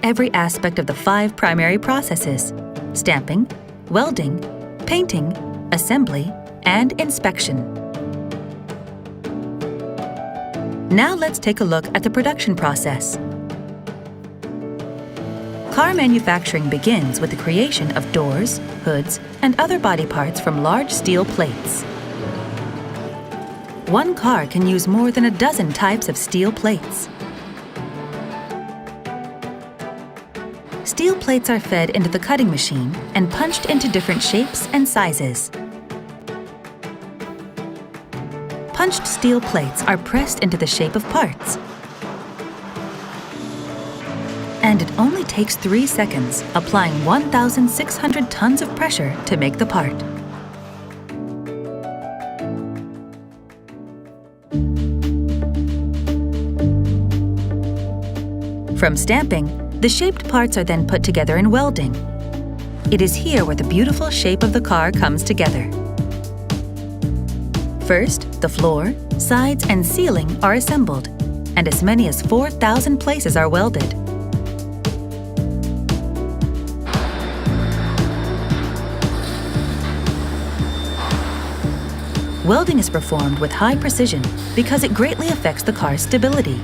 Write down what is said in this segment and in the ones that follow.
every aspect of the 5 primary processes: stamping, welding, painting, assembly, and inspection. Now let's take a look at the production process. Car manufacturing begins with the creation of doors, hoods, and other body parts from large steel plates. One car can use more than a dozen types of steel plates. Steel plates are fed into the cutting machine and punched into different shapes and sizes. Punched steel plates are pressed into the shape of parts. And it only takes 3 seconds, applying 1,600 tons of pressure to make the part. From stamping, the shaped parts are then put together in welding. It is here where the beautiful shape of the car comes together. First, the floor, sides, and ceiling are assembled, and as many as 4,000 places are welded. Welding is performed with high precision because it greatly affects the car's stability.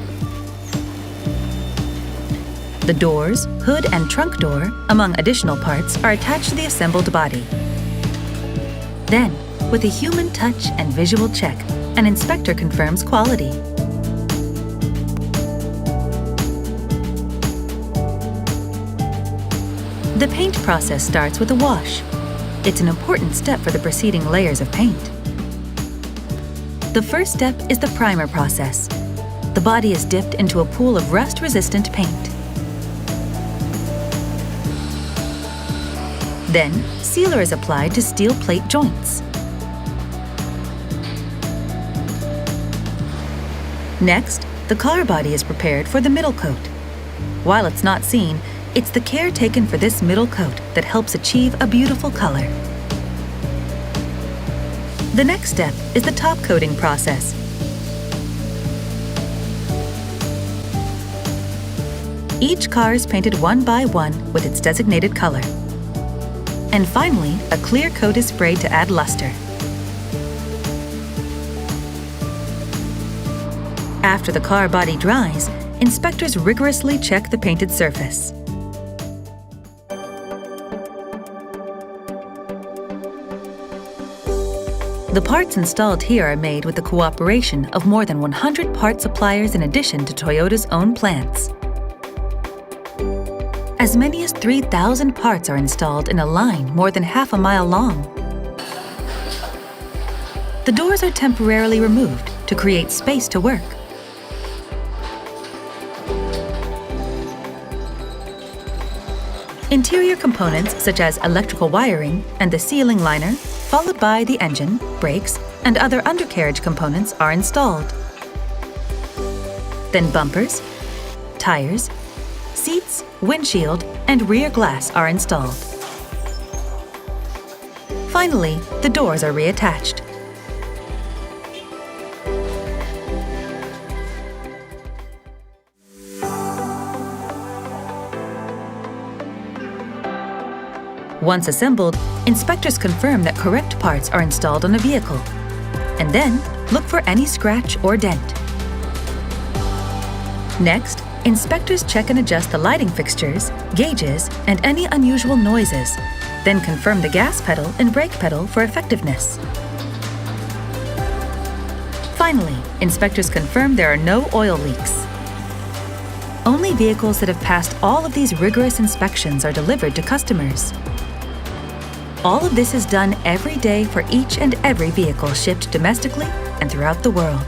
The doors, hood, and trunk door, among additional parts, are attached to the assembled body. Then, with a human touch and visual check, an inspector confirms quality. The paint process starts with a wash. It's an important step for the preceding layers of paint. The first step is the primer process. The body is dipped into a pool of rust-resistant paint. Then, sealer is applied to steel plate joints. Next, the car body is prepared for the middle coat. While it's not seen, it's the care taken for this middle coat that helps achieve a beautiful color. The next step is the top coating process. Each car is painted one by one with its designated color. And finally, a clear coat is sprayed to add luster. After the car body dries, inspectors rigorously check the painted surface. The parts installed here are made with the cooperation of more than 100 part suppliers in addition to Toyota's own plants. As many as 3,000 parts are installed in a line more than half a mile long. The doors are temporarily removed to create space to work. Interior components such as electrical wiring and the ceiling liner, followed by the engine, brakes, and other undercarriage components are installed. Then bumpers, tires, seats, windshield, and rear glass are installed. Finally, the doors are reattached. Once assembled, inspectors confirm that correct parts are installed on a vehicle, and then look for any scratch or dent. Next, inspectors check and adjust the lighting fixtures, gauges, and any unusual noises, then confirm the gas pedal and brake pedal for effectiveness. Finally, inspectors confirm there are no oil leaks. Only vehicles that have passed all of these rigorous inspections are delivered to customers. All of this is done every day for each and every vehicle shipped domestically and throughout the world.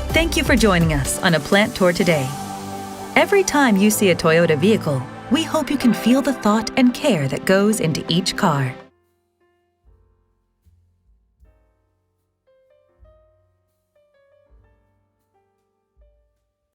Thank you for joining us on a plant tour today. Every time you see a Toyota vehicle, we hope you can feel the thought and care that goes into each car.